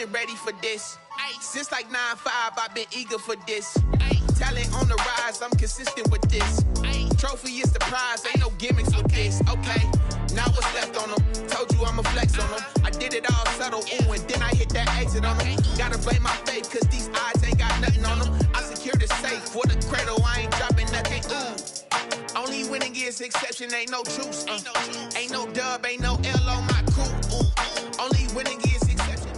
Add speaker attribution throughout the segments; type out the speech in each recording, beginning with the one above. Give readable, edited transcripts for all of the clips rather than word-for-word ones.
Speaker 1: been ready for this. Since like 9-5, I've been eager for this. Talent on the rise, I'm consistent with this. Trophy is the prize, ain't no gimmicks with this. Okay, now what's left on them? Told you I'ma flex on them. I did it all subtle, ooh, and then I hit that exit on them. Gotta blame my faith, cause these odds ain't got nothing on them. I secured the safe for the cradle, I ain't dropping nothing, ooh. Only winning is exception, ain't no truce. Ain't no dub, ain't no L on my crew, ooh. Only winning is exception.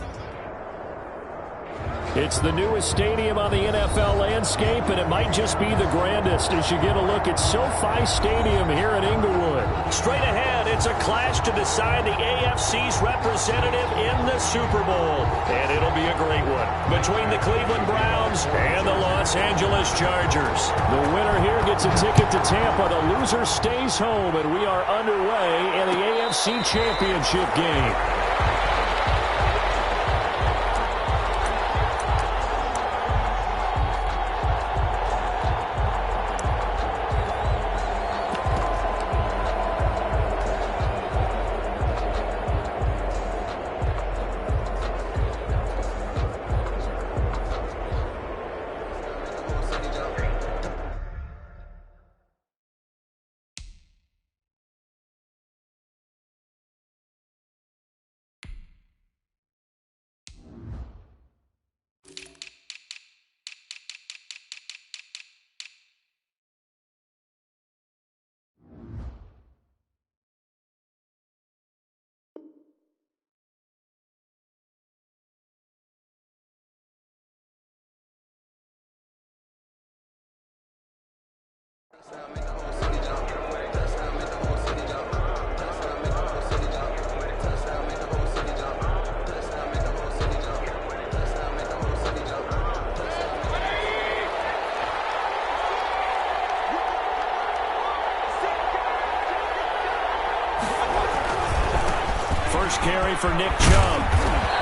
Speaker 2: It's the newest stadium on the NFL landscape, and it might just be the grandest as you get a look at SoFi Stadium here in Inglewood. Straight ahead, it's a clash to decide the AFC's representative in the Super Bowl. And it'll be a great one between the Cleveland Browns and the Los Angeles Chargers. The winner here gets a ticket to Tampa. The loser stays home, and we are underway in the AFC Championship game. First carry for Nick Chubb.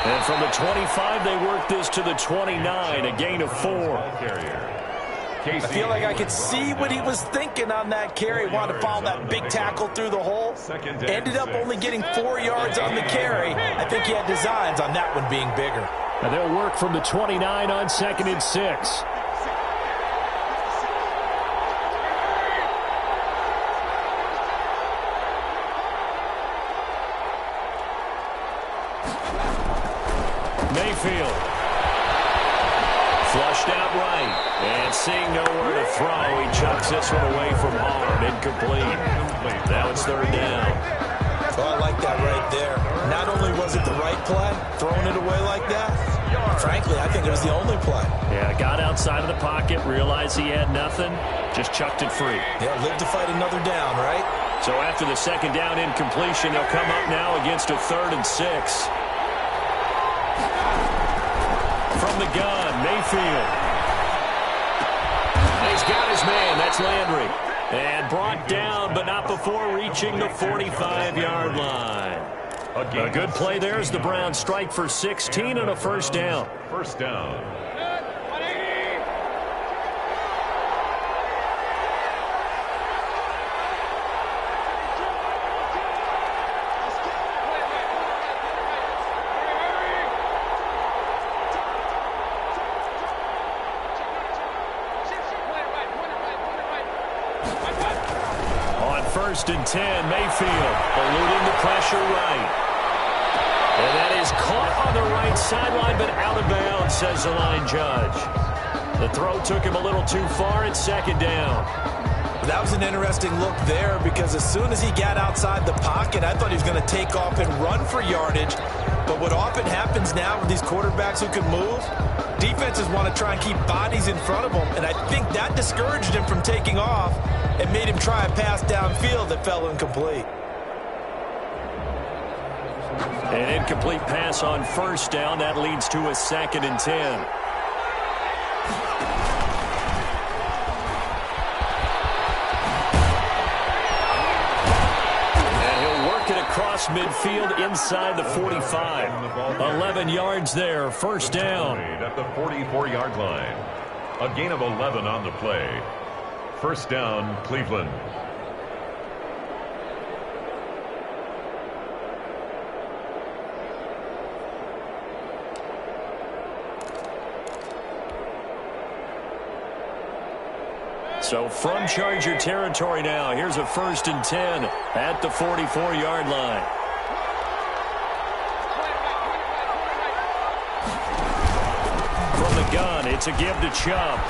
Speaker 2: And from the 25, they work this to the 29, a gain of 4.
Speaker 3: I feel like I could see what he was thinking on that carry. Wanted to follow that big tackle through the hole. Ended up only getting 4 yards on the carry. I think he had designs on that one being bigger.
Speaker 2: And they'll work from the 29 on 2nd and 6. Mayfield. Flushed out right. And seeing nowhere to throw, he chucks this one away from harm. Incomplete. Now it's 3rd down.
Speaker 3: Oh, I like that right there. Not only was it the right play, throwing it away like that, frankly, I think it was the only play.
Speaker 2: Yeah, got outside of the pocket, realized he had nothing, just chucked it free.
Speaker 3: Yeah, live to fight another down, right?
Speaker 2: So after the 2nd down incompletion, they'll come up now against a 3rd and 6. From the gun, Mayfield. He's got his man. That's Landry. And brought down, but not before reaching the 45-yard line. A good play there as the Browns strike for 16 and a 1st down.
Speaker 4: First down.
Speaker 2: First and 10, Mayfield eluding the pressure right. And that is caught on the right sideline, but out of bounds, says the line judge. The throw took him a little too far. It's 2nd down.
Speaker 3: That was an interesting look there because as soon as he got outside the pocket, I thought he was going to take off and run for yardage. But what often happens now with these quarterbacks who can move, defenses want to try and keep bodies in front of them. And I think that discouraged him from taking off and made him try a pass downfield that fell incomplete.
Speaker 2: An incomplete pass on 1st down. That leads to a 2nd and 10. Across midfield inside the 45. 11 yards there, 1st down.
Speaker 4: At the 44-yard line. A gain of 11 on the play. 1st down, Cleveland.
Speaker 2: So from Charger territory now, here's a 1st and 10 at the 44-yard line. From the gun, it's a give to Chubb.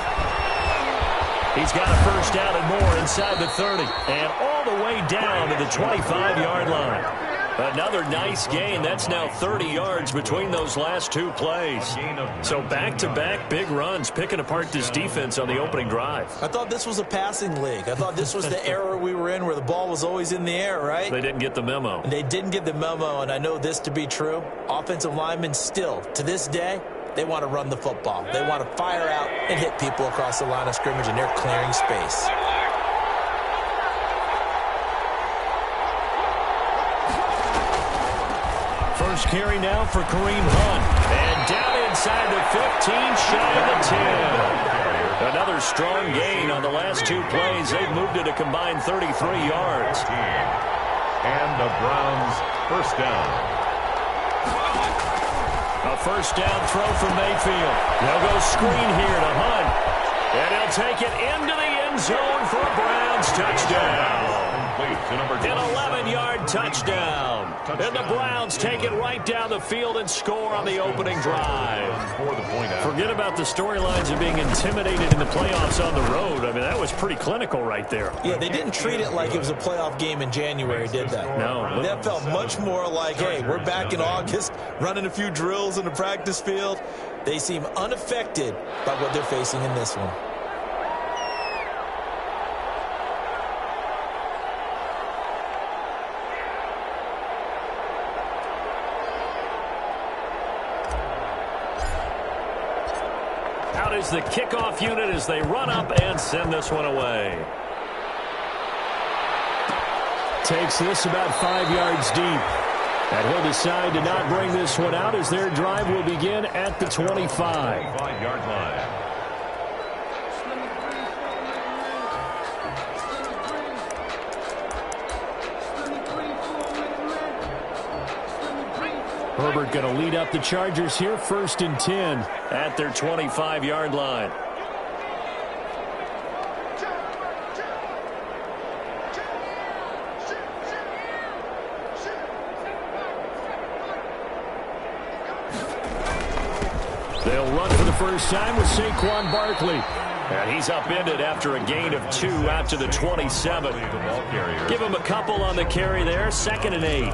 Speaker 2: He's got a 1st down and more inside the 30 and all the way down to the 25-yard line. Another nice gain. That's now 30 yards between those last 2 plays. So back-to-back big runs, picking apart this defense on the opening drive.
Speaker 3: I thought this was a passing league. I thought this was the era we were in where the ball was always in the air, right?
Speaker 2: They didn't get the memo.
Speaker 3: And they didn't get the memo, and I know this to be true. Offensive linemen still, to this day, they want to run the football. They want to fire out and hit people across the line of scrimmage, and they're clearing space.
Speaker 2: First carry now for Kareem Hunt. And down inside the 15, shy of the 10. Another strong gain on the last 2 plays. They've moved it a combined 33 yards.
Speaker 4: And the Browns 1st down.
Speaker 2: A 1st down throw from Mayfield. They'll go screen here to Hunt. And he'll take it into the end zone for a Browns touchdown. An 11-yard touchdown. And the Browns take it right down the field and score on the opening drive. Forget about the storylines of being intimidated in the playoffs on the road. I mean, that was pretty clinical right there.
Speaker 3: Yeah, they didn't treat it like it was a playoff game in January, did they?
Speaker 2: No.
Speaker 3: That felt much more like, hey, we're back in August, running a few drills in the practice field. They seem unaffected by what they're facing in this one.
Speaker 2: Out is the kickoff unit as they run up and send this one away. Takes this about 5 yards deep. And he'll decide to not bring this one out as their drive will begin at the 25-yard line. Herbert going to lead up the Chargers here, 1st and 10 at their 25-yard line. They'll run for the first time with Saquon Barkley. And he's upended after a gain of 2 out to the 27. Give him a couple on the carry there, 2nd and 8.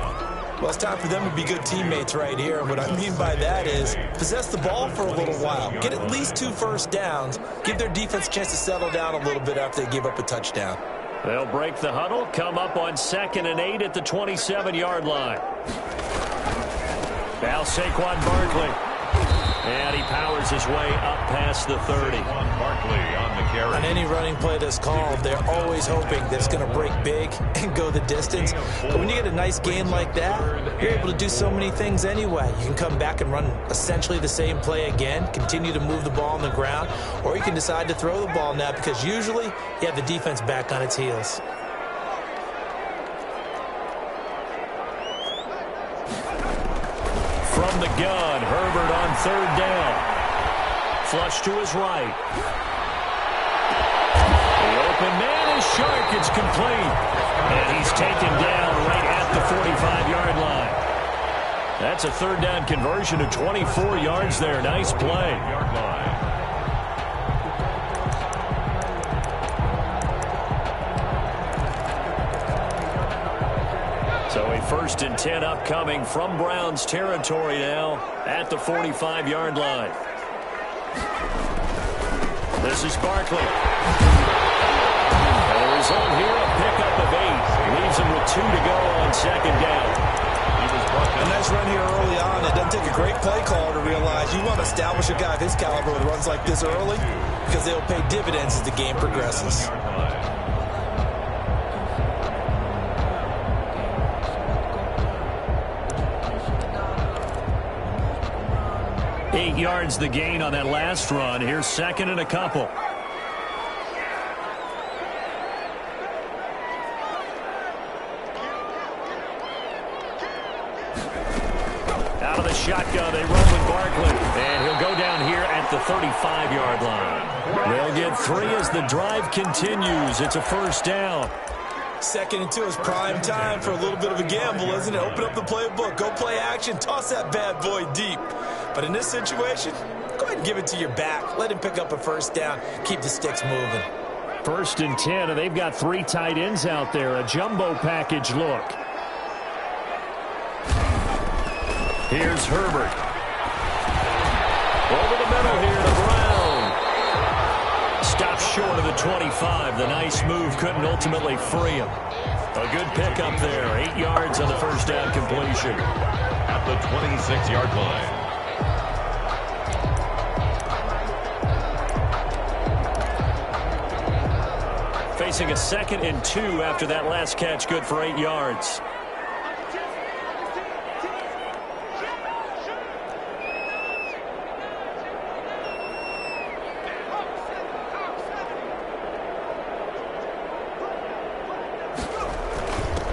Speaker 3: Well, it's time for them to be good teammates right here. What I mean by that is possess the ball for a little while. Get at least 2 first downs. Give their defense a chance to settle down a little bit after they give up a touchdown.
Speaker 2: They'll break the huddle, come up on 2nd and 8 at the 27-yard line. Now Saquon Barkley. And he powers his way up past the 30.
Speaker 4: Barkley on the carry.
Speaker 3: On any running play that's called, they're always hoping that it's going to break big and go the distance. But when you get a nice gain like that, you're able to do so many things anyway. You can come back and run essentially the same play again, continue to move the ball on the ground, or you can decide to throw the ball now because usually you have the defense back on its heels.
Speaker 2: From the gun, Herbert on 3rd down. Flush to his right. The open man is sharp. It's complete. And he's taken down right at the 45-yard line. That's a 3rd down conversion of 24 yards there. Nice play. So a 1st and 10 upcoming from Browns territory now at the 45-yard line. This is Barkley. And the result here, a pickup of 8. Leaves him with 2 to go on 2nd down.
Speaker 3: A nice run here early on. It doesn't take a great play caller to realize you want to establish a guy of his caliber with runs like this early because they'll pay dividends as the game progresses.
Speaker 2: 8 yards the gain on that last run. Here's 2nd and a couple. Out of the shotgun, they run with Barkley. And he'll go down here at at the 35-yard line. They'll get 3 as the drive continues. It's a first down.
Speaker 3: 2nd and 2 is prime time for a little bit of a gamble, isn't it? Open up the playbook, go play action, toss that bad boy deep. But in this situation, go ahead and give it to your back. Let him pick up a first down. Keep the sticks moving.
Speaker 2: 1st and 10, and they've got 3 tight ends out there. A jumbo package look. Here's Herbert. Over the middle here to Brown. Stops short of the 25. The nice move couldn't ultimately free him. A good pickup there. 8 yards on the first down completion.
Speaker 4: At the 26-yard line.
Speaker 2: Facing a 2nd and 2 after that last catch, good for 8 yards.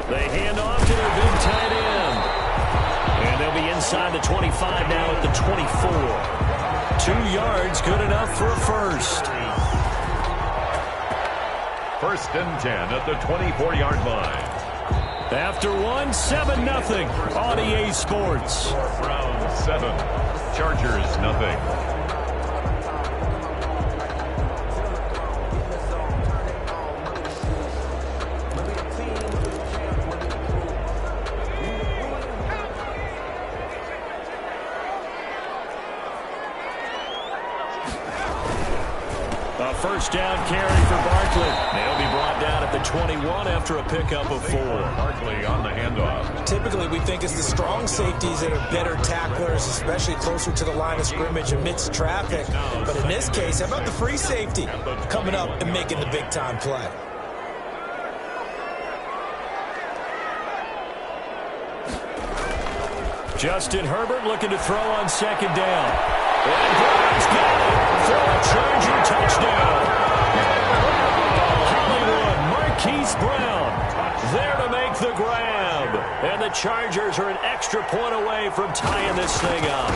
Speaker 2: They hand off to their big tight end. And they'll be inside the 25 now at the 24. 2 yards, good enough for a first.
Speaker 4: 1st and 10 at the 24-yard line.
Speaker 2: After 1, 7-0 on EA Sports.
Speaker 4: Browns 7, Chargers nothing.
Speaker 2: A first down carry for Barkley. They'll be brought down at the 21 after a pickup of 4.
Speaker 4: Barkley on the handoff.
Speaker 3: Typically, we think it's the strong safeties that are better tacklers, especially closer to the line of scrimmage amidst traffic. But in this case, how about the free safety coming up and making the big-time play?
Speaker 2: Justin Herbert looking to throw on 2nd down. And Brown's got it for a Charger touchdown. Hollywood, Marquise Brown there to make the grab. And the Chargers are an extra point away from tying this thing up.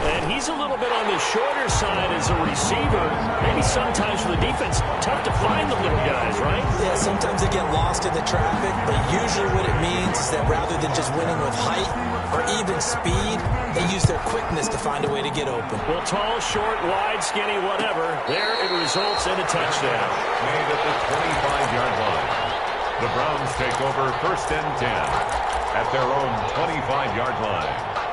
Speaker 2: And he's a little bit on the shorter side as a receiver. Maybe sometimes for the defense, tough to find the little guys, right?
Speaker 3: Yeah, sometimes they get lost in the traffic, but usually what it means is that rather than just winning with height or even speed, they use their quickness to find a way to get open.
Speaker 2: Well, tall, short, wide, skinny, whatever, there it results in a touchdown.
Speaker 4: Made at the 25-yard line. The Browns take over 1st and 10 at their own 25-yard line.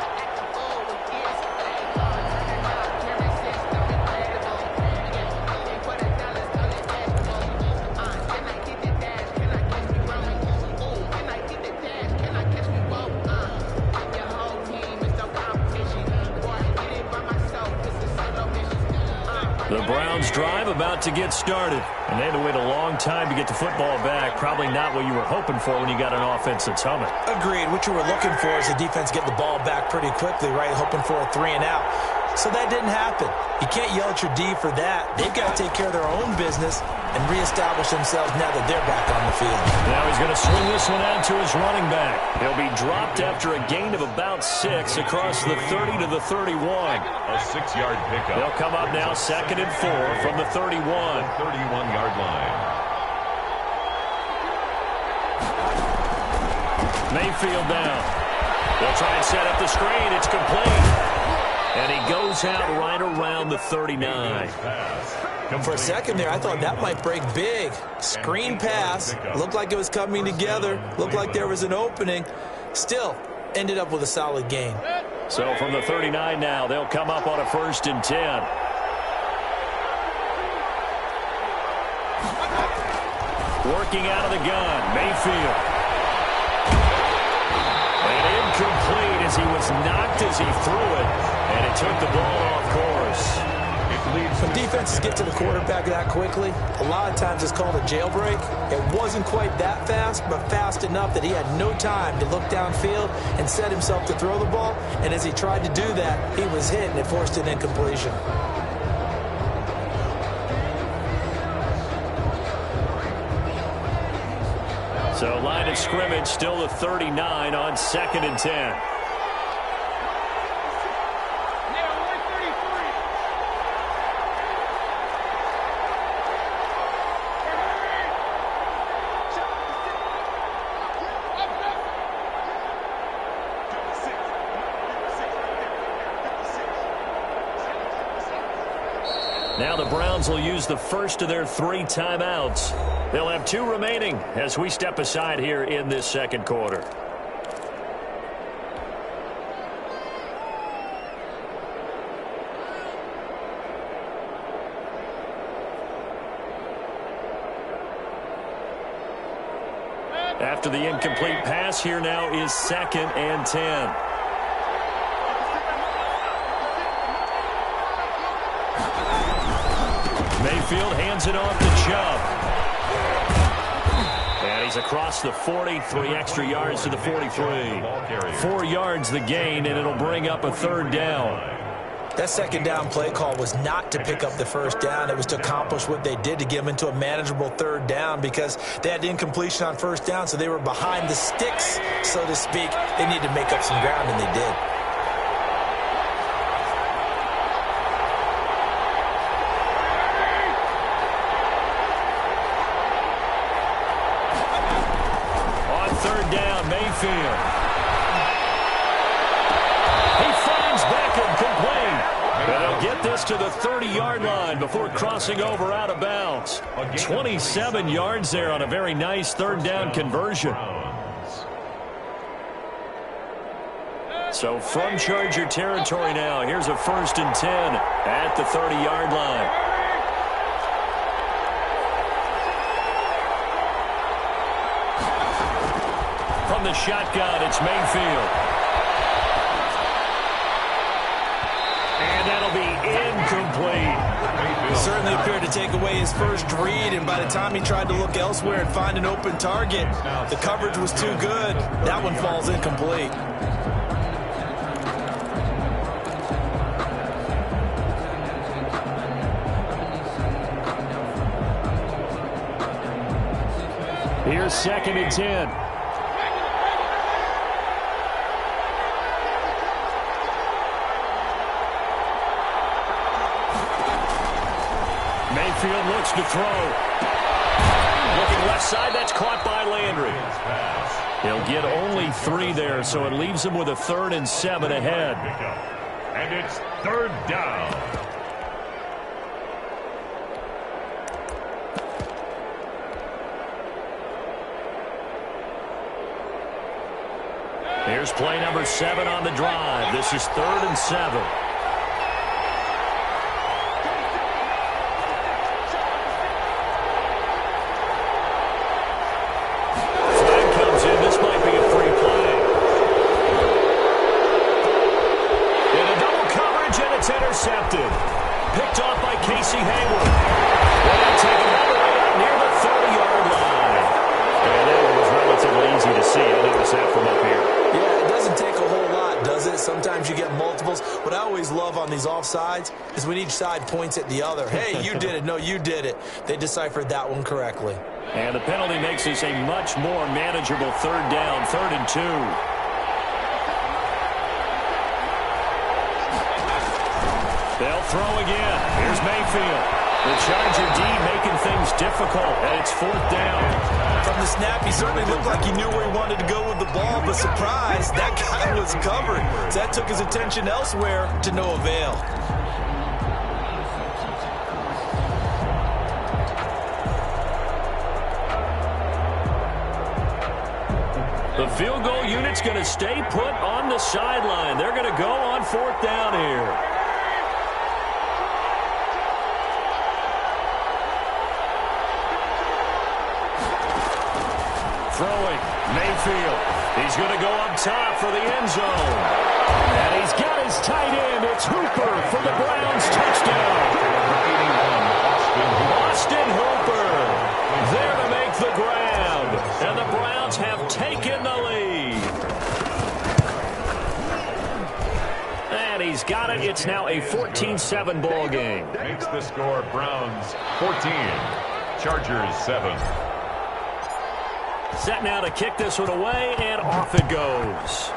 Speaker 2: The Browns drive about to get started. And they had to wait a long time to get the football back. Probably not what you were hoping for when you got an offense that's humming.
Speaker 3: Agreed. What you were looking for is the defense get the ball back pretty quickly, right? Hoping for a 3 and out. So that didn't happen. You can't yell at your D for that. They've got to take care of their own business and reestablish themselves now that they're back on the field.
Speaker 2: Now he's going to swing this one out to his running back. He'll be dropped after a gain of about 6 across the 30 to the 31.
Speaker 4: A 6-yard pickup.
Speaker 2: They'll come up now 2nd and 4 from the 31.
Speaker 4: 31-yard line.
Speaker 2: Mayfield down. They'll try and set up the screen. It's complete. And he goes out right around the 39.
Speaker 3: For a second there, I thought that might break big. Screen pass. Looked like it was coming together. Looked like there was an opening. Still, ended up with a solid gain.
Speaker 2: So from the 39 now, they'll come up on a 1st and 10. Working out of the gun, Mayfield. And incomplete as he was knocked as he threw it. And it took the ball off course.
Speaker 3: When defenses get to the quarterback that quickly, a lot of times it's called a jailbreak. It wasn't quite that fast, but fast enough that he had no time to look downfield and set himself to throw the ball. And as he tried to do that, he was hit and it forced an incompletion.
Speaker 2: So line of scrimmage still the 39 on 2nd and 10. Now the Browns will use the first of their 3 timeouts. They'll have 2 remaining as we step aside here in this second quarter. After the incomplete pass, here now is 2nd and 10. Mayfield hands it off to Chubb. And he's across the 40, 3 extra yards to the 43. 4 yards the gain, and it'll bring up a 3rd down.
Speaker 3: That 2nd down play call was not to pick up the 1st down. It was to accomplish what they did, to get them into a manageable 3rd down, because they had incompletion on 1st down, so they were behind the sticks, so to speak. They needed to make up some ground, and they did.
Speaker 2: On 3rd down, Mayfield. He finds Beckham complete. And they'll get this to the 30-yard line before crossing over out of bounds. 27 yards there on a very nice 3rd down conversion. So from Charger territory now, here's a 1st and 10 at the 30-yard line. From the shotgun, it's Mayfield. And that'll be incomplete.
Speaker 3: Certainly appeared to take away his first read, and by the time he tried to look elsewhere and find an open target, the coverage was too good. That one falls incomplete.
Speaker 2: Here's 2nd and 10. Mayfield looks to throw. Looking left side, that's caught by Landry. He'll get only 3 there, so it leaves him with a 3rd and 7 ahead.
Speaker 4: And it's 3rd down.
Speaker 2: Here's play number 7 on the drive. This is 3rd and 7. Intercepted. Picked off by Casey Hayward. They'll take it all the way out near the 30-yard line. And that one was relatively easy to see. I noticed that from up here.
Speaker 3: Yeah, it doesn't take a whole lot, does it? Sometimes you get multiples. What I always love on these offsides is when each side points at the other. Hey, you did it. No, you did it. They deciphered that one correctly.
Speaker 2: And the penalty makes this a much more manageable 3rd down, 3rd and 2. They'll throw again. Here's Mayfield. The Charger D making things difficult, and it's 4th down.
Speaker 3: From the snap, he certainly looked like he knew where he wanted to go with the ball, but surprise, that guy was covered. So that took his attention elsewhere to no avail.
Speaker 2: The field goal unit's going to stay put on the sideline. They're going to go on 4th down here. Throwing, Mayfield. He's going to go up top for the end zone. And he's got his tight end. It's Hooper for the Browns touchdown. Austin Hooper there to make the grab. And the Browns have taken the lead. And he's got it. It's now a 14-7 ball game.
Speaker 4: Makes the score Browns 14, Chargers 7.
Speaker 2: Set now to kick this one away, and off it goes.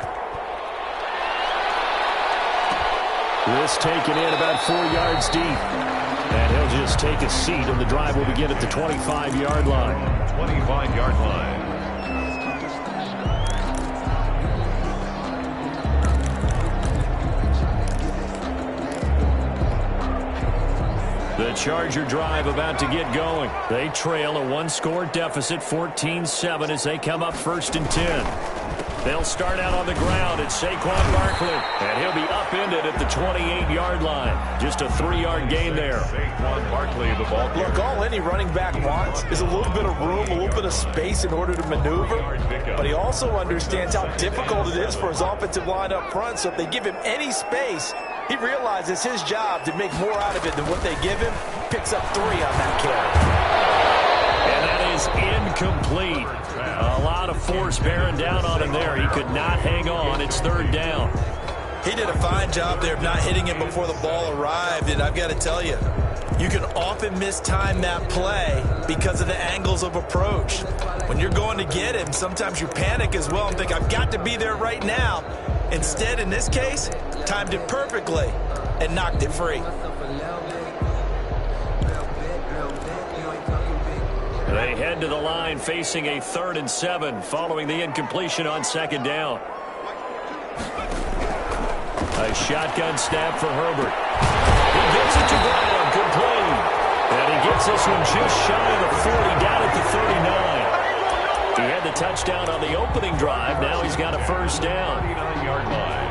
Speaker 2: This taken in about 4 yards deep. And he'll just take a seat, and the drive will begin at the 25-yard line.
Speaker 4: 25-yard line.
Speaker 2: The The Charger drive about to get going. They trail a one-score deficit, 14-7, as they come up 1st and 10. They'll start out on the ground at Saquon Barkley, and he'll be upended at the 28-yard line. Just a 3-yard gain there.
Speaker 4: Saquon Barkley, the ball carrier.
Speaker 3: Look, all any running back wants is a little bit of room, a little bit of space in order to maneuver. But he also understands how difficult it is for his offensive line up front. So if they give him any space, he realizes his job to make more out of it than what they give him. Picks up 3 on that carry.
Speaker 2: And that is incomplete. A lot of force bearing down on him there. He could not hang on. It's 3rd down.
Speaker 3: He did a fine job there of not hitting it before the ball arrived. And I've got to tell you, you can often mistime that play because of the angles of approach. When you're going to get him, sometimes you panic as well and think, I've got to be there right now. Instead, in this case, timed it perfectly and knocked it free.
Speaker 2: They head to the line facing a 3rd and 7 following the incompletion on 2nd down. A shotgun snap for Herbert. He gets it to Brown, complete. And he gets this one just shy of the 40, down at the 39. He had the touchdown on the opening drive. Now he's got a 1st down.
Speaker 4: 39-yard line.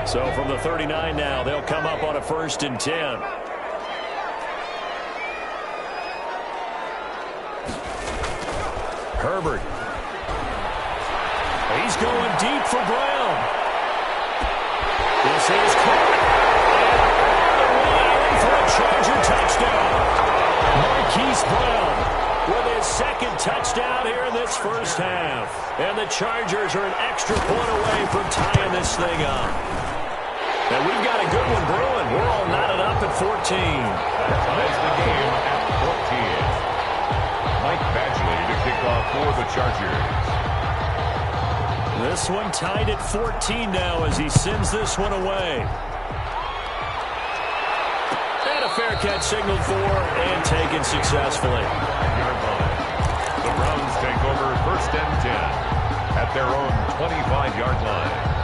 Speaker 2: So from the 39 now, they'll come up on a 1st and 10. Herbert. He's going deep for Brown. This is caught. And for a Charger touchdown. Marquise Brown with his 2nd touchdown here in this 1st half. And the Chargers are an extra point away from tying this thing up. And we've got a good one brewing. We're all knotted up at 14.
Speaker 4: That ties the game at 14. Mike Badgley to kick off for the Chargers.
Speaker 2: This one tied at 14 now as he sends this one away. And a fair catch signaled for and taken successfully.
Speaker 4: 5-yard line. The Browns take over 1st and 10 at their own 25-yard line.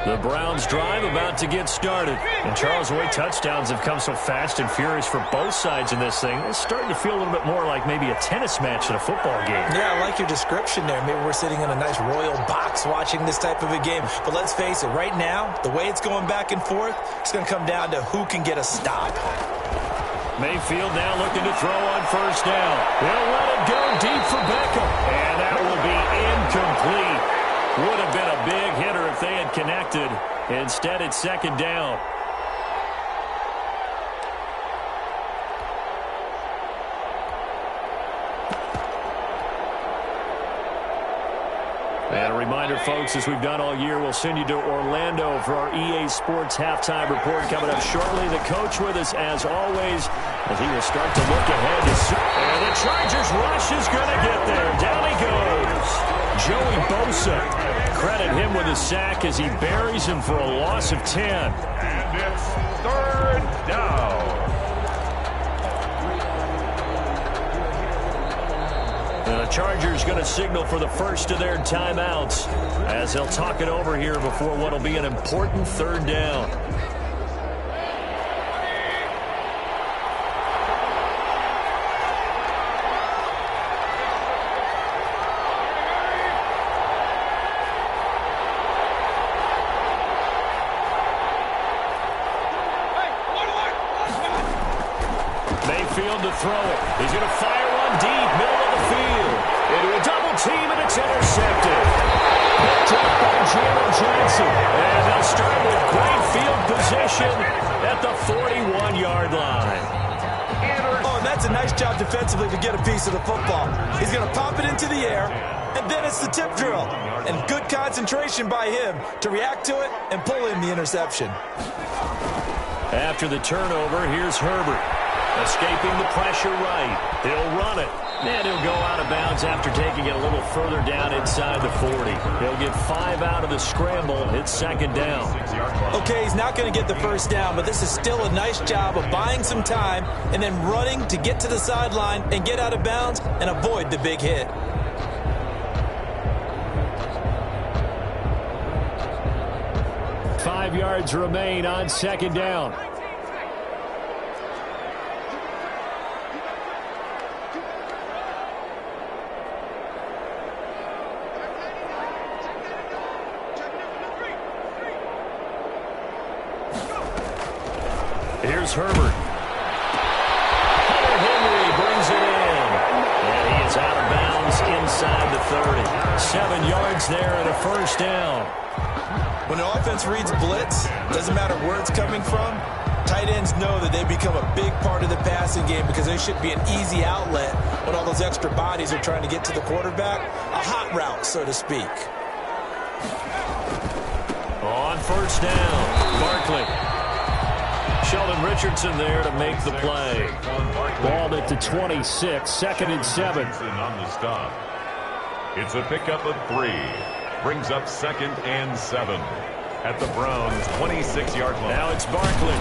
Speaker 2: The Browns drive about to get started. And Charles, the way touchdowns have come so fast and furious for both sides in this thing, it's starting to feel a little bit more like maybe a tennis match at a football game.
Speaker 3: Yeah, I like your description there. Maybe we're sitting in a nice royal box watching this type of a game. But let's face it, right now, the way it's going back and forth, it's going to come down to who can get a stop.
Speaker 2: Mayfield now looking to throw on 1st down. They'll let it go deep for Beckham. And that will be incomplete. Would have been a big hitter if they had connected. Instead, it's 2nd down. And a reminder, folks, as we've done all year, we'll send you to Orlando for our EA Sports halftime report coming up shortly. The coach with us, as always, as he will start to look ahead. And the Chargers rush is going to get there. Down he goes. Joey Bosa. Credit him with a sack as he buries him for a loss of 10.
Speaker 4: And it's 3rd down.
Speaker 2: The Chargers going to signal for the first of their timeouts as they'll talk it over here before what will be an important 3rd down. Mayfield to throw it. He's going to fire one deep, middle of the field. Into a double team, and it's intercepted. Picked up by Jalen Johnson. And they'll start with great field position at the 41-yard line.
Speaker 3: Oh, and that's a nice job defensively to get a piece of the football. He's going to pop it into the air, and then it's the tip drill. And good concentration by him to react to it and pull in the interception.
Speaker 2: After the turnover, here's Herbert. Escaping the pressure right. He'll run it. And he'll go out of bounds after taking it a little further down inside the 40. He'll get 5 out of the scramble. It's second down.
Speaker 3: Okay, he's not going to get the first down, but this is still a nice job of buying some time and then running to get to the sideline and get out of bounds and avoid the big hit.
Speaker 2: Five yards remain on second down. Here's Herbert. Henry brings it in. And he is out of bounds inside the 30. 7 yards there and a first down.
Speaker 3: When the offense reads blitz, doesn't matter where it's coming from, tight ends know that they become a big part of the passing game because they should be an easy outlet when all those extra bodies are trying to get to the quarterback. A hot route, so to speak.
Speaker 2: On first down, Barkley. Sheldon Richardson there to make the play. Ball at the 26, 2nd and 7.
Speaker 4: On the stop. It's a pickup of 3. Brings up 2nd and 7 at the Browns' 26-yard line.
Speaker 2: Now it's Barkley.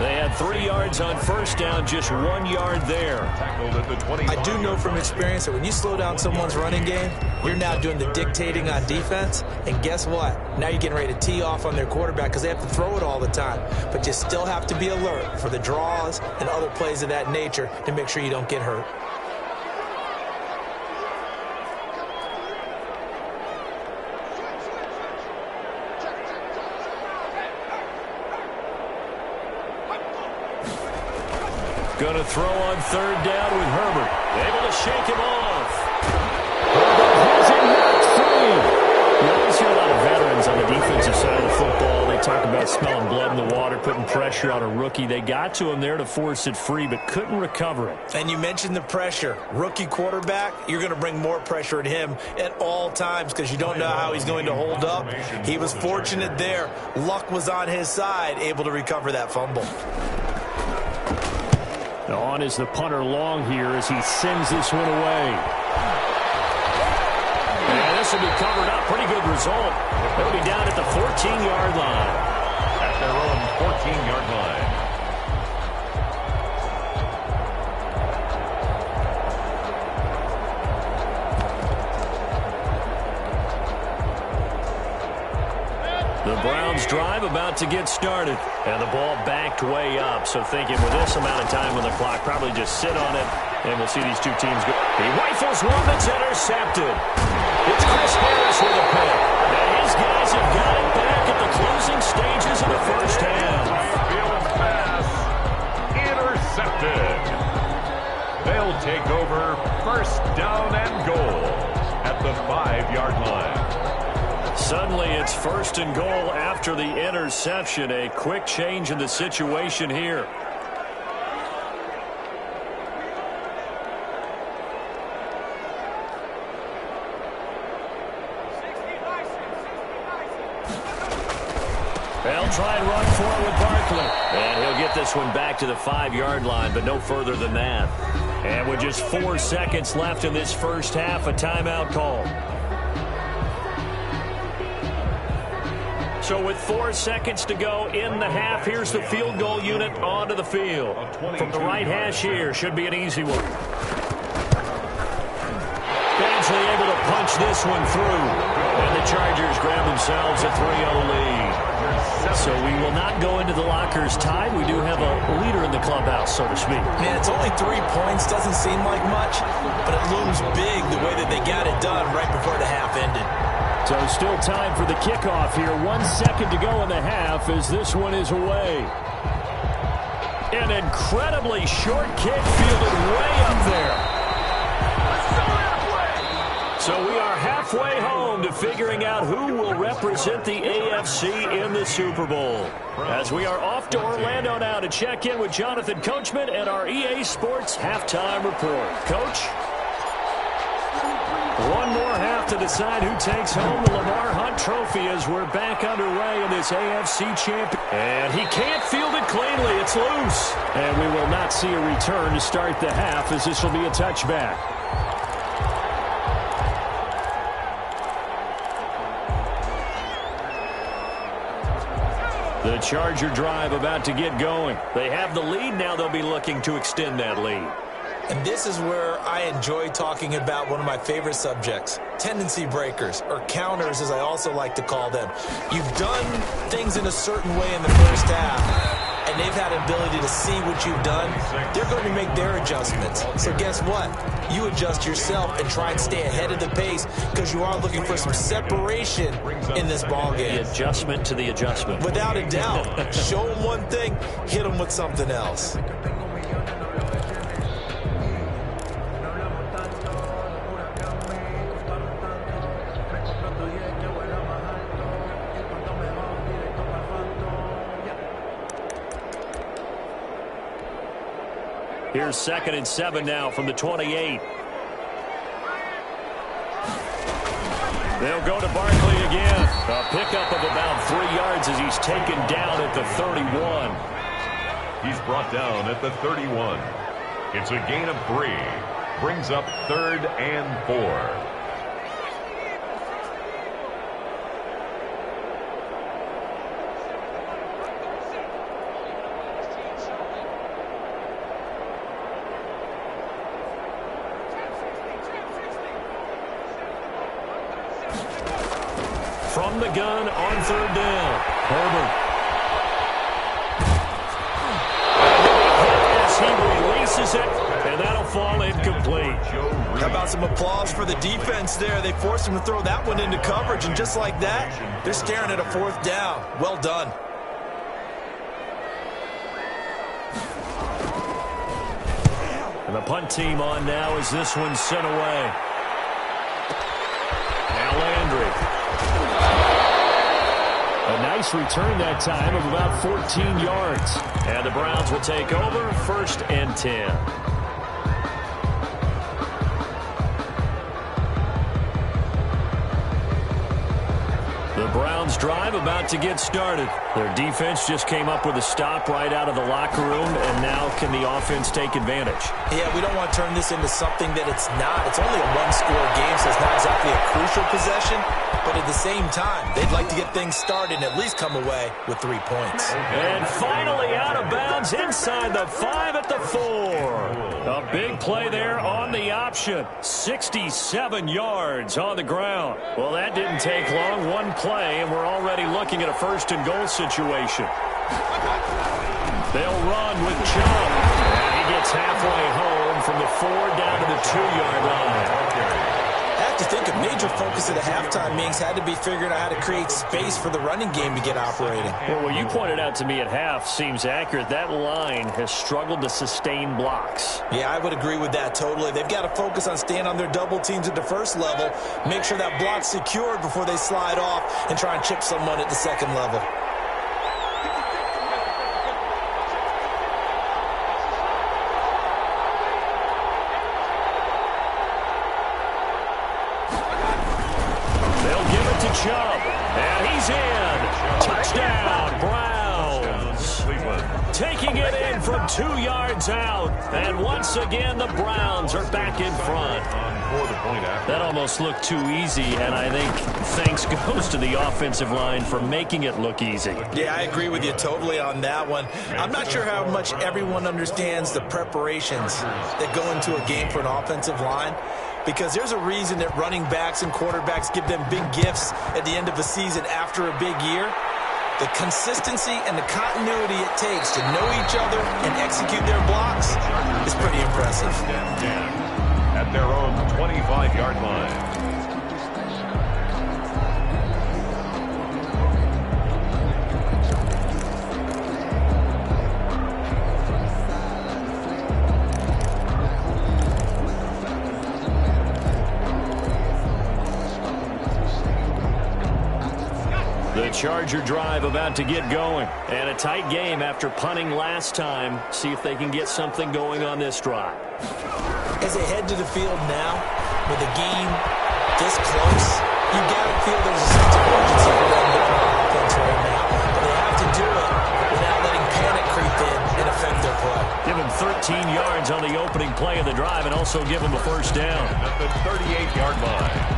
Speaker 2: They had 3 yards on first down, just 1 yard there.
Speaker 4: Tackled at the 20.
Speaker 3: I do know from experience that when you slow down someone's running game, you're now doing the dictating on defense. And guess what? Now you're getting ready to tee off on their quarterback because they have to throw it all the time. But you still have to be alert for the draws and other plays of that nature to make sure you don't get hurt.
Speaker 2: Going to throw on third down with Herbert. Able to shake him off. Herbert has it knocked free. You always hear a lot of veterans on the defensive side of the football. They talk about smelling blood in the water, putting pressure on a rookie. They got to him there to force it free, but couldn't recover it.
Speaker 3: And you mentioned the pressure. Rookie quarterback, you're going to bring more pressure at him at all times because you don't know how he's going to hold up. He was fortunate there. Luck was on his side, able to recover that fumble.
Speaker 2: On is the punter long here as he sends this one away. And this will be covered up. Pretty good result. They'll be down at the 14-yard line.
Speaker 4: At their own 14-yard line.
Speaker 2: The Browns drive about to get started. And the ball backed way up. So thinking with this amount of time on the clock, probably just sit on it. And we'll see these two teams go. He rifles one that's intercepted. It's Chris Harris with a pick. And his guys have got it back at the closing stages of the first half.
Speaker 4: Field pass. Intercepted. They'll take over first down and goal at the 5-yard line.
Speaker 2: Suddenly it's first and goal after the interception. A quick change in the situation here. They'll try and run for it with Barkley. And he'll get this one back to the 5-yard line, but no further than that. And with just 4 seconds left in this first half, a timeout call. So with 4 seconds to go in the half, here's the field goal unit onto the field. From the right hash here, should be an easy one. Badgley able to punch this one through. And the Chargers grab themselves a 3-0 lead. So we will not go into the lockers tied. We do have a leader in the clubhouse, so to speak.
Speaker 3: Man, it's only 3 points. Doesn't seem like much, but it looms big the way that they got it done right before the half ended.
Speaker 2: So still time for the kickoff here. 1 second to go in the half as this one is away. An incredibly short kick fielded way up there. So we are halfway home to figuring out who will represent the AFC in the Super Bowl. As we are off to Orlando now to check in with Jonathan Coachman and our EA Sports halftime report. Coach? One more half to decide who takes home the Lamar Hunt Trophy as we're back underway in this AFC Championship. And he can't field it cleanly. It's loose. And we will not see a return to start the half as this will be a touchback. The Charger drive about to get going. They have the lead. Now they'll be looking to extend that lead.
Speaker 3: And this is where I enjoy talking about one of my favorite subjects, tendency breakers, or counters as I also like to call them. You've done things in a certain way in the first half, and they've had an ability to see what you've done. They're going to make their adjustments. So guess what? You adjust yourself and try and stay ahead of the pace because you are looking for some separation in this ballgame.
Speaker 2: The adjustment to the adjustment.
Speaker 3: Without a doubt. Show them one thing, hit them with something else.
Speaker 2: Here's 2nd and 7 now from the 28. They'll go to Barkley again. A pickup of about 3 yards as he's taken down at the 31.
Speaker 4: He's brought down at the 31. It's a gain of 3. Brings up 3rd and 4.
Speaker 2: From the gun on 3rd down. Herbert. As he releases it, and that'll fall incomplete.
Speaker 3: How about some applause for the defense there? They forced him to throw that one into coverage, and just like that, they're staring at a 4th down. Well done.
Speaker 2: And the punt team on now as this one's sent away. Now Landry. A nice return that time of about 14 yards. And the Browns will take over 1st and 10. The Browns drive about to get started. Their defense just came up with a stop right out of the locker room, and now can the offense take advantage?
Speaker 3: Yeah, we don't want to turn this into something that it's not. It's only a one-score game, so it's not exactly a crucial possession. But at the same time, they'd like to get things started and at least come away with 3 points.
Speaker 2: And finally out of bounds inside the 5 at the 4. A big play there on the option. 67 yards on the ground. Well, that didn't take long. One play, and we're already looking at a 1st and goal situation. They'll run with Chubb. And he gets halfway home from the 4 down to the 2-yard line.
Speaker 3: I have to think a major focus of the halftime meetings had to be figuring out how to create space for the running game to get operating.
Speaker 2: Well, what you pointed out to me at half seems accurate. That line has struggled to sustain blocks.
Speaker 3: Yeah, I would agree with that totally. They've got to focus on staying on their double teams at the 1st level, make sure that block's secured before they slide off and try and chip someone at the 2nd level.
Speaker 2: Chubb, and he's in. Touchdown, Browns. Taking it in from 2 yards out. And once again, the Browns are back in front. That almost looked too easy, and I think thanks goes to the offensive line for making it look easy.
Speaker 3: Yeah, I agree with you totally on that one. I'm not sure how much everyone understands the preparations that go into a game for an offensive line. Because there's a reason that running backs and quarterbacks give them big gifts at the end of a season after a big year. The consistency and the continuity it takes to know each other and execute their blocks is pretty impressive.
Speaker 4: At their own 25-yard line.
Speaker 2: The Charger drive about to get going. And a tight game after punting last time. See if they can get something going on this drive.
Speaker 3: As they head to the field now, with the game
Speaker 2: 14 yards on the opening play of the drive and also give them a first down.
Speaker 4: At the 38-yard line.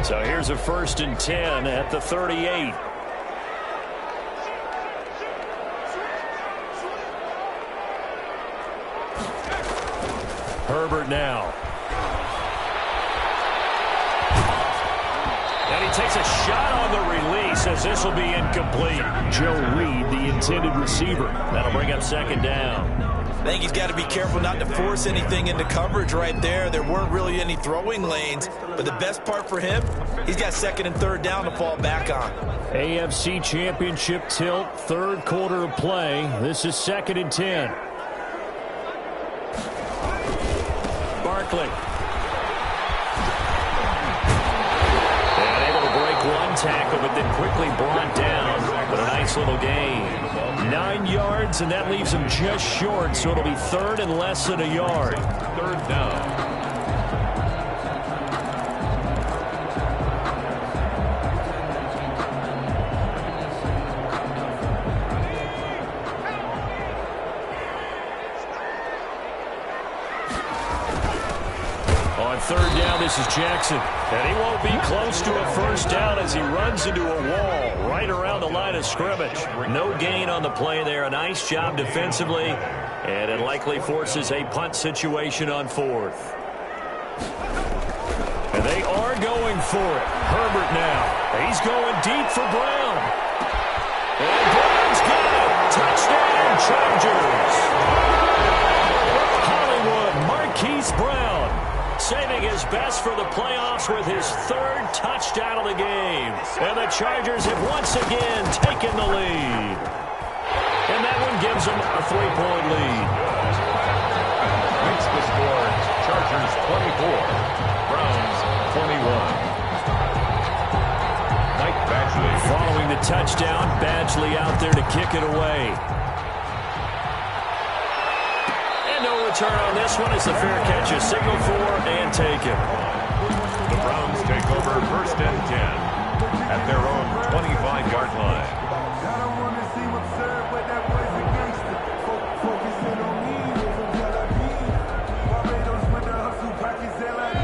Speaker 2: So here's a 1st and 10 at the 38. Herbert now. And he takes a shot on the release as this will be incomplete. Joe Reed, the intended receiver. That'll bring up 2nd down.
Speaker 3: I think he's got to be careful not to force anything into coverage right there. There weren't really any throwing lanes, but the best part for him, he's got 2nd and 3rd down to fall back on.
Speaker 2: AFC Championship tilt, 3rd quarter of play. This is 2nd and 10. Barkley. And able to break one tackle, but then quickly brought down. But a nice little gain. 9 yards, and that leaves him just short, so it'll be 3rd and less than a yard.
Speaker 4: 3rd down.
Speaker 2: On 3rd down, this is Jackson. And he won't be close to a first down as he runs into a wall right around the line of scrimmage. No gain on the play there. A nice job defensively. And it likely forces a punt situation on 4th. And they are going for it. Herbert now. He's going deep for Brown. And Brown's got it. Touchdown, Chargers. Hollywood, Marquise Brown, saving his best for the playoffs with his 3rd touchdown of the game. And the Chargers have once again taken the lead. And that one gives them a 3-point lead.
Speaker 4: Makes the score Chargers 24, Browns 21. Mike Badgley.
Speaker 2: Following the touchdown, Badgley out there to kick it away. No return on this one as the fair catch is signaled for and taken.
Speaker 4: The Browns take over 1st and 10 at their own 25-yard line.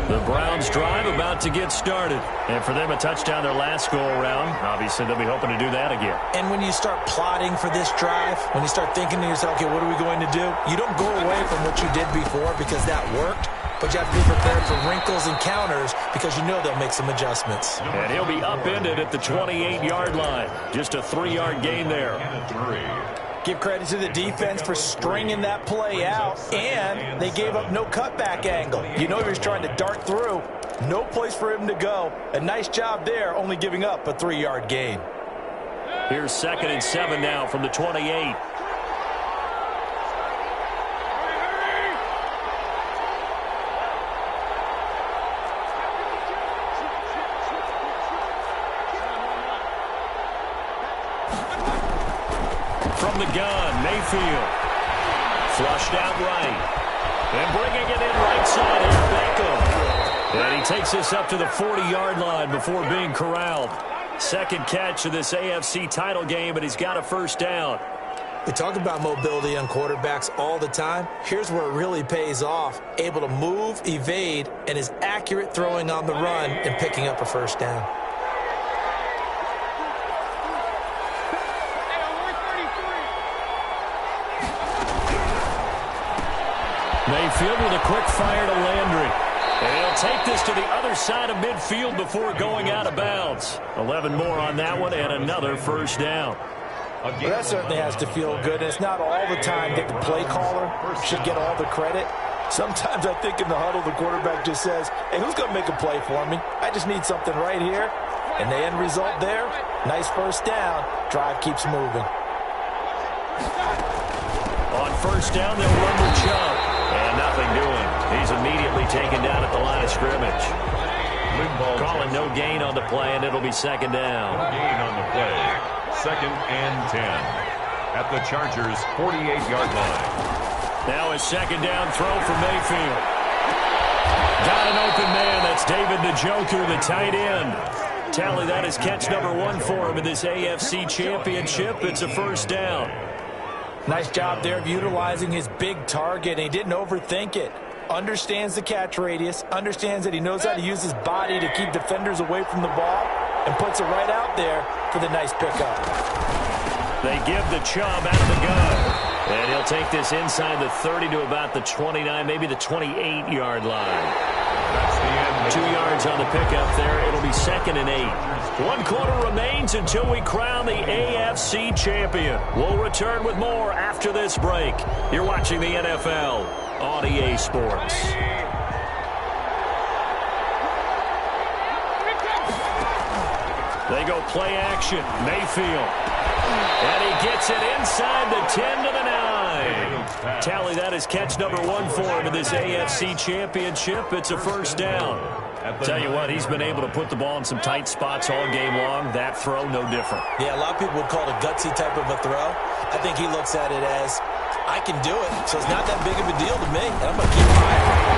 Speaker 2: The Browns drive about to get started. And for them, a touchdown their last go-around. Obviously, they'll be hoping to do that again.
Speaker 3: And when you start plotting for this drive, when you start thinking to yourself, okay, what are we going to do? You don't go away from what you did before because that worked, but you have to be prepared for wrinkles and counters because you know they'll make some adjustments.
Speaker 2: And he'll be upended at the 28-yard line. Just a 3-yard gain there.
Speaker 3: Give credit to the defense for stringing that play out, and they gave up no cutback angle. You know he was trying to dart through. No place for him to go. A nice job there, only giving up a 3-yard gain.
Speaker 2: Here's 2nd and 7 now from the 28. From the gun, Mayfield. Flushed out right. And bringing it in right side here, Beckham. And he takes this up to the 40-yard line before being corralled. 2nd catch of this AFC title game, but he's got a first down.
Speaker 3: We talk about mobility on quarterbacks all the time. Here's where it really pays off. Able to move, evade, and is accurate throwing on the run and picking up a first down.
Speaker 2: Mayfield with a quick fire to Landry. And he'll take this to the other side of midfield before going out of bounds. 11 more on that one and another first down.
Speaker 3: Well, that certainly has to feel good. It's not all the time that the play caller should get all the credit. Sometimes I think in the huddle the quarterback just says, hey, who's going to make a play for me? I just need something right here. And the end result there, nice first down. Drive keeps moving.
Speaker 2: On first down, they'll run with Chubb. And nothing doing. He's immediately taken down at the line of scrimmage. Calling no gain on the play, and it'll be 2nd down.
Speaker 4: No gain on the play. 2nd and 10 at the Chargers' 48-yard line.
Speaker 2: Now a second down throw for Mayfield. Got an open man. That's David Njoku, the tight end. Tally, that is catch number 1 for him in this AFC Championship. It's a first down.
Speaker 3: Nice job there of utilizing his big target. He didn't overthink it. Understands the catch radius, understands that he knows how to use his body to keep defenders away from the ball, and puts it right out there for the nice pickup.
Speaker 2: They give the Chubb out of the gun. And he'll take this inside the 30 to about the 29, maybe the 28-yard line.
Speaker 4: That's the end.
Speaker 2: 2 yards on the pickup there. It'll be 2nd and 8. 1 quarter remains until we crown the AFC champion. We'll return with more after this break. You're watching the NFL on EA Sports. They go play action. Mayfield. And he gets it inside the 10 to the 9. Tally, that is catch number 1 for him in this AFC Championship. It's a first down. Tell you what, he's been able to put the ball in some tight spots all game long. That throw, no different.
Speaker 3: Yeah, a lot of people would call it a gutsy type of a throw. I think he looks at it as, I can do it, so it's not that big of a deal to me, and I'm going to keep firing.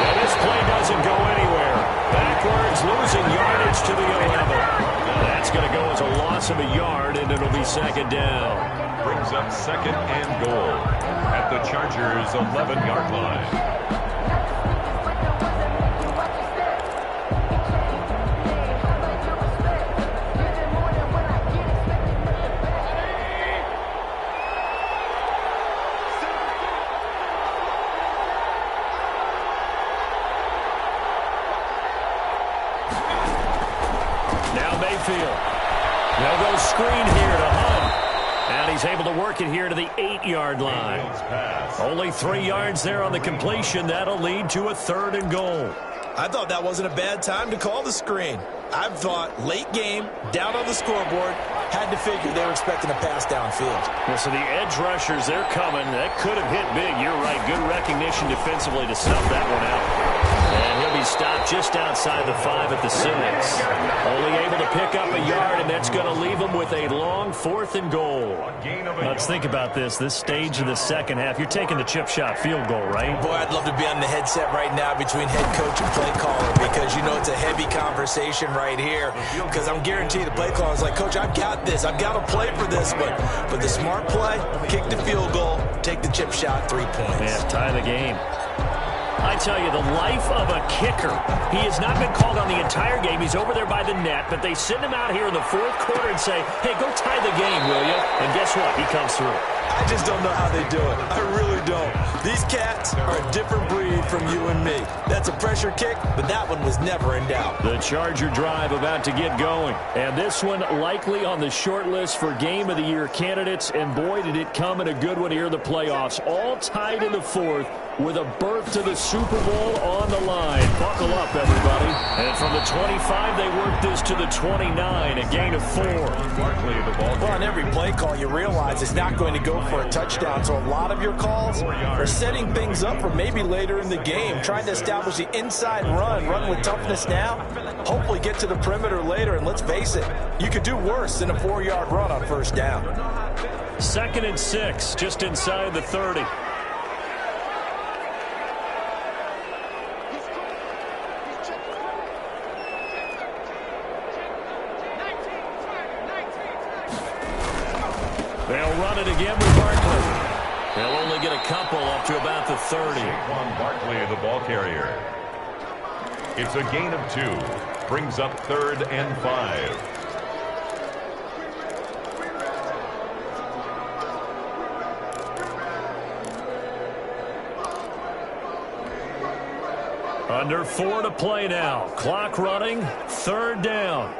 Speaker 2: And this play doesn't go anywhere. Backwards, losing yardage to the 11. That's going to go as a loss of a yard, and it'll be 2nd down.
Speaker 4: Brings up 2nd and goal at the Chargers' 11-yard line.
Speaker 2: They'll go screen here to Hunt. And he's able to work it here to the 8-yard line. Only 3 yards there on the completion. That'll lead to a 3rd and goal.
Speaker 3: I thought that wasn't a bad time to call the screen. I thought late game, down on the scoreboard, had to figure they were expecting a pass downfield.
Speaker 2: Well, so the edge rushers, they're coming. That could have hit big. You're right. Good recognition defensively to snuff that one out. And he'll be stopped just outside the 5 at the 6. Only able to pick up a yard, and that's going to leave him with a long 4th and goal. Let's think about this. This stage of the second half, you're taking the chip shot field goal, right?
Speaker 3: Boy, I'd love to be on the headset right now between head coach and play caller, because you know it's a heavy conversation right here, because I'm guaranteed the play caller is like, Coach, I've got this. I've got to play for this, but the smart play, kick the field goal, take the chip shot, 3 points.
Speaker 2: Yeah, tie the game. I tell you, the life of a kicker. He has not been called on the entire game. He's over there by the net, but they send him out here in the 4th quarter and say, hey, go tie the game, will you? And guess what? He comes through.
Speaker 3: I just don't know how they do it. I really don't. These cats are a different breed from you and me. That's a pressure kick, but that one was never in doubt.
Speaker 2: The Charger drive about to get going. And this one likely on the short list for Game of the Year candidates. And boy, did it come in a good one here in the playoffs. All tied in the 4th with a berth to the Super Bowl on the line. Buckle up, everybody. And from the 25, they work this to the 29, a gain of 4.
Speaker 3: Well, on every play call, you realize it's not going to go for a touchdown. So a lot of your calls are setting things up for maybe later in the game, trying to establish the inside run with toughness now, hopefully get to the perimeter later. And let's face it, you could do worse than a 4-yard run on 1st down.
Speaker 2: 2nd and 6, just inside the 30. They'll run it again with Barkley. They'll only get a couple up to about the 30.
Speaker 4: Saquon Barkley, the ball carrier. It's a gain of 2. Brings up 3rd and 5.
Speaker 2: Under 4 to play now. Clock running. 3rd down.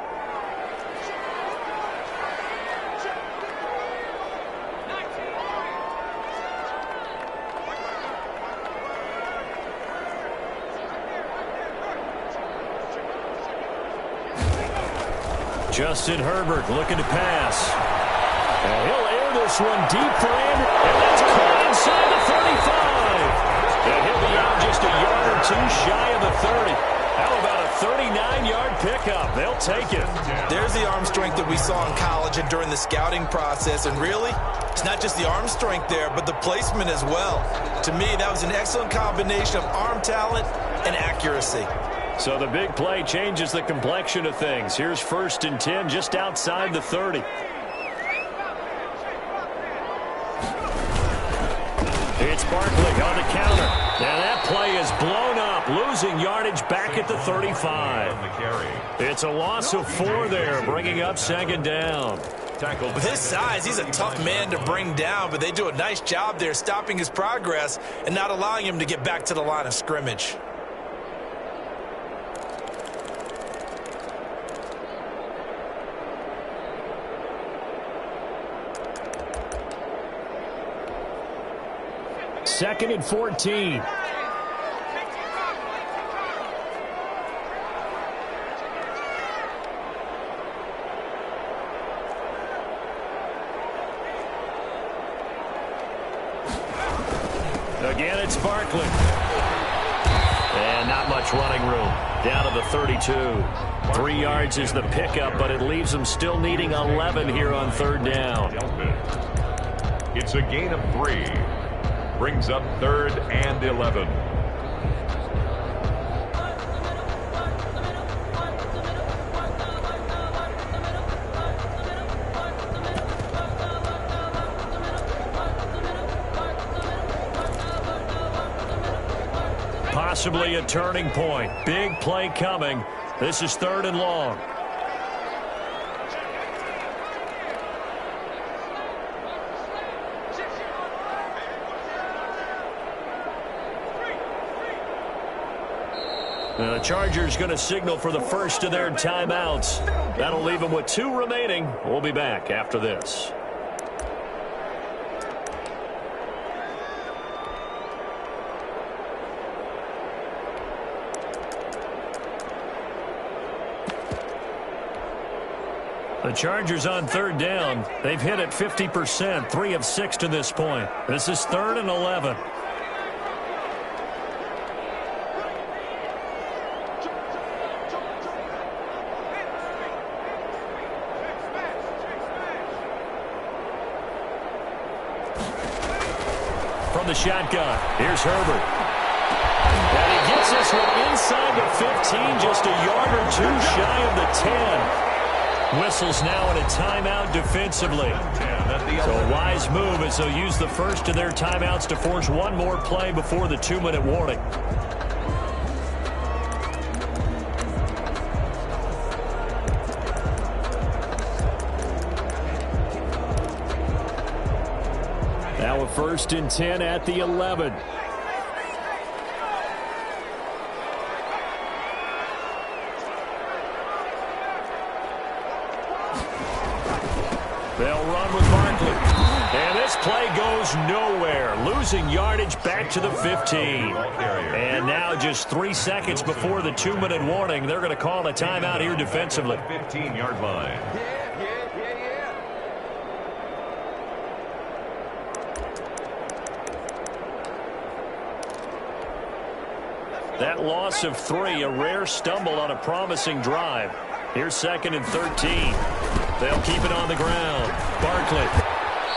Speaker 2: Justin Herbert looking to pass. And he'll air this one deep for Andrew. And that's caught inside the 35. And he'll be out just a yard or 2 shy of the 30. How about a 39-yard pickup? They'll take it.
Speaker 3: There's the arm strength that we saw in college and during the scouting process. And really, it's not just the arm strength there, but the placement as well. To me, that was an excellent combination of arm talent and accuracy.
Speaker 2: So the big play changes the complexion of things. Here's 1st and 10 just outside the 30. It's Barkley on the counter. Now that play is blown up, losing yardage back at the 35. It's a loss of 4 there, bringing up 2nd down.
Speaker 3: With his size, he's a tough man to bring down, but they do a nice job there stopping his progress and not allowing him to get back to the line of scrimmage.
Speaker 2: Second and 14. Again, it's Barkley. And not much running room. Down to the 32. 3 yards is the pickup, but it leaves them still needing 11 here on 3rd down.
Speaker 4: It's a gain of 3. Brings up 3rd and 11.
Speaker 2: Possibly a turning point. Big play coming. This is 3rd and long. The Chargers going to signal for the first of their timeouts. That'll leave them with 2 remaining. We'll be back after this. The Chargers on 3rd down. They've hit it 50%, 3 of 6 to this point. This is 3rd and 11. From the shotgun, here's Herbert. And he gets this one inside the 15, just a yard or 2 shy of the 10. Whistles now in a timeout defensively. So a wise move as they'll use the first of their timeouts to force 1 more play before the 2-minute warning. Now a 1st and 10 at the 11. They'll run with Barkley. And this play goes nowhere. Losing yardage back to the 15. And now just 3 seconds before the 2-minute warning, they're going to call a timeout here defensively.
Speaker 4: 15-yard line.
Speaker 2: That loss of 3, a rare stumble on a promising drive. Here's 2nd and 13. They'll keep it on the ground. Barkley.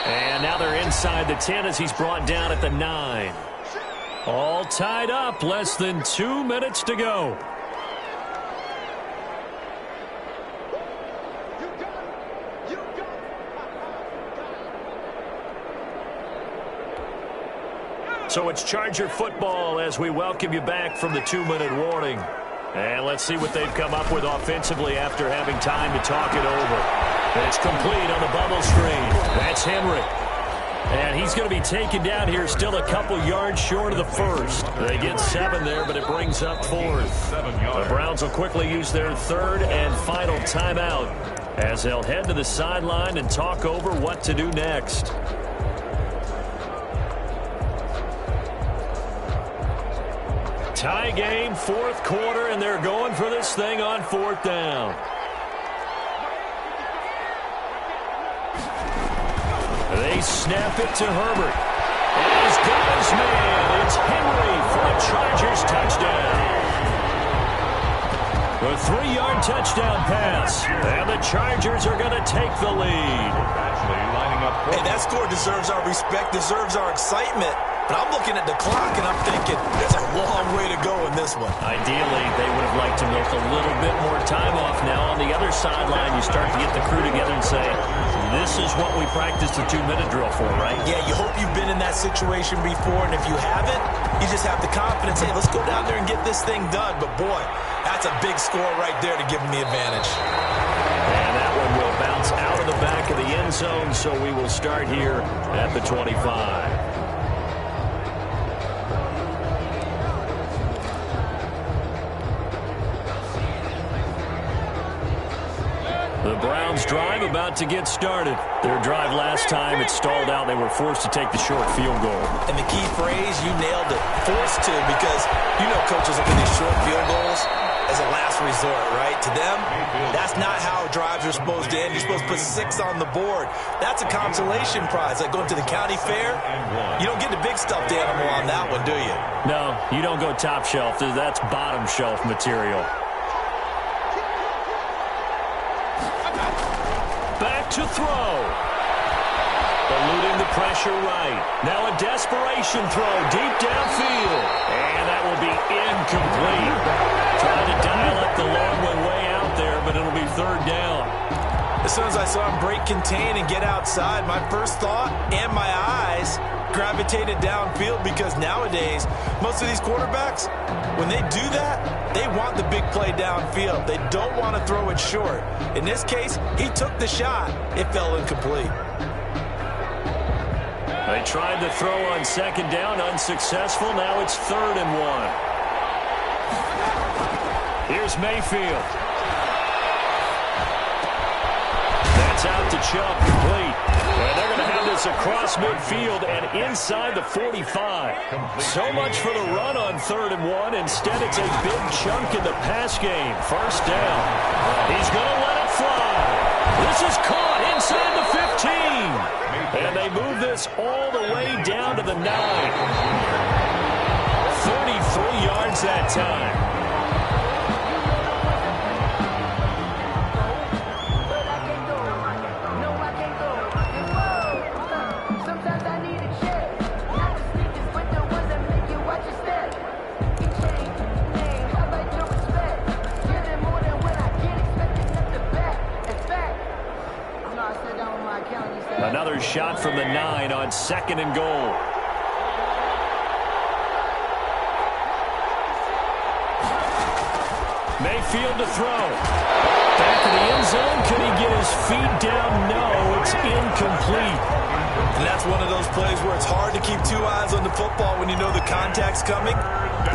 Speaker 2: And now they're inside the 10 as he's brought down at the 9. All tied up. Less than 2 minutes to go. So it's Charger football as we welcome you back from the 2-minute warning. And let's see what they've come up with offensively after having time to talk it over. It's complete on the bubble screen. That's Henry. And he's going to be taken down here still a couple yards short of the first. They get 7 there, but it brings up 4th. The Browns will quickly use their 3rd and final timeout as they'll head to the sideline and talk over what to do next. Tie game, 4th quarter, and they're going for this thing on 4th down. They snap it to Herbert. And he's got his man. It's Henry for a Chargers touchdown. A 3-yard touchdown pass. And the Chargers are going to take the lead.
Speaker 3: Hey, that score deserves our respect, deserves our excitement. But I'm looking at the clock, and I'm thinking there's a long way to go in this one.
Speaker 2: Ideally, they would have liked to milk a little bit more time off. Now on the other sideline, you start to get the crew together and say, this is what we practiced the 2-minute drill for, right?
Speaker 3: Yeah, you hope you've been in that situation before, and if you haven't, you just have the confidence, hey, let's go down there and get this thing done. But, boy, that's a big score right there to give them the advantage.
Speaker 2: And that one will bounce out of the back of the end zone, so we will start here at the 25. The Browns drive about to get started. Their drive last time, it stalled out. They were forced to take the short field goal.
Speaker 3: And the key phrase, you nailed it, forced to, because you know coaches look at these short field goals as a last resort, right? To them, that's not how drives are supposed to end. You're supposed to put 6 on the board. That's a consolation prize. Like going to the county fair, you don't get the big stuffed animal on that one, do you?
Speaker 2: No, you don't go top shelf. That's bottom shelf material. Back to throw. Eluding the pressure right. Now a desperation throw deep downfield. And that will be incomplete. Trying to dial up the long one way out there, but it'll be 3rd down.
Speaker 3: As soon as I saw him break contain and get outside, my first thought and my eyes gravitated downfield, because nowadays, most of these quarterbacks, when they do that, they want the big play downfield. They don't want to throw it short. In this case, he took the shot. It fell incomplete.
Speaker 2: They tried to throw on 2nd down, unsuccessful. Now it's 3rd and 1. Here's Mayfield. That's out to Chubb, complete. And they're going to have this across midfield and inside the 45. So much for the run on 3rd and 1. Instead, it's a big chunk in the pass game. 1st down. He's going to let it fly. This is caught inside the 15. And they move this all the way down to the 9. 33 yards that time. Another shot from the 9 on 2nd and goal. Mayfield to throw. Back to the end zone. Can he get his feet down? No, it's incomplete.
Speaker 3: And that's one of those plays where it's hard to keep 2 eyes on the football when you know the contact's coming,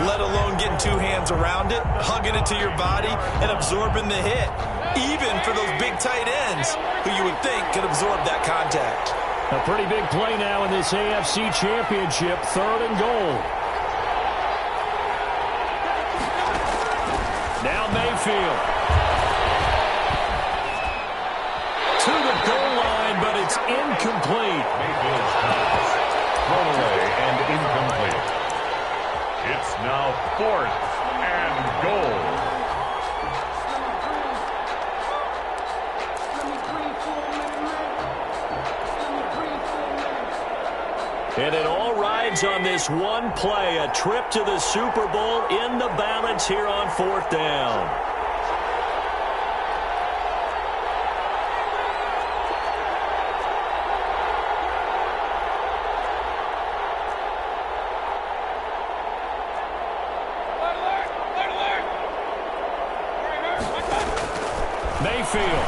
Speaker 3: let alone getting 2 hands around it, hugging it to your body, and absorbing the hit. Even for those big tight ends who you would think could absorb that contact.
Speaker 2: A pretty big play now in this AFC Championship. 3rd and goal. Now Mayfield. To the goal line, but it's incomplete.
Speaker 4: Mayfield's pass thrown away and incomplete. It's now 4th and goal.
Speaker 2: And it all rides on this one play, a trip to the Super Bowl in the balance here on 4th down. Mayfield.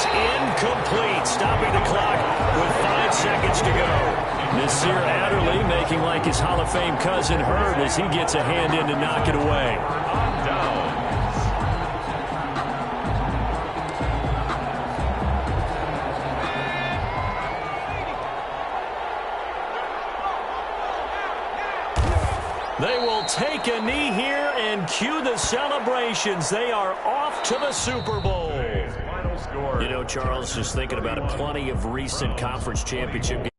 Speaker 2: Incomplete, stopping the clock with 5 seconds to go. Nasir Adderley making like his Hall of Fame cousin Herb as he gets a hand in to knock it away. They will take a knee here and cue the celebrations. They are off to the Super Bowl. You know, Charles, just thinking about it, plenty of recent conference championship games.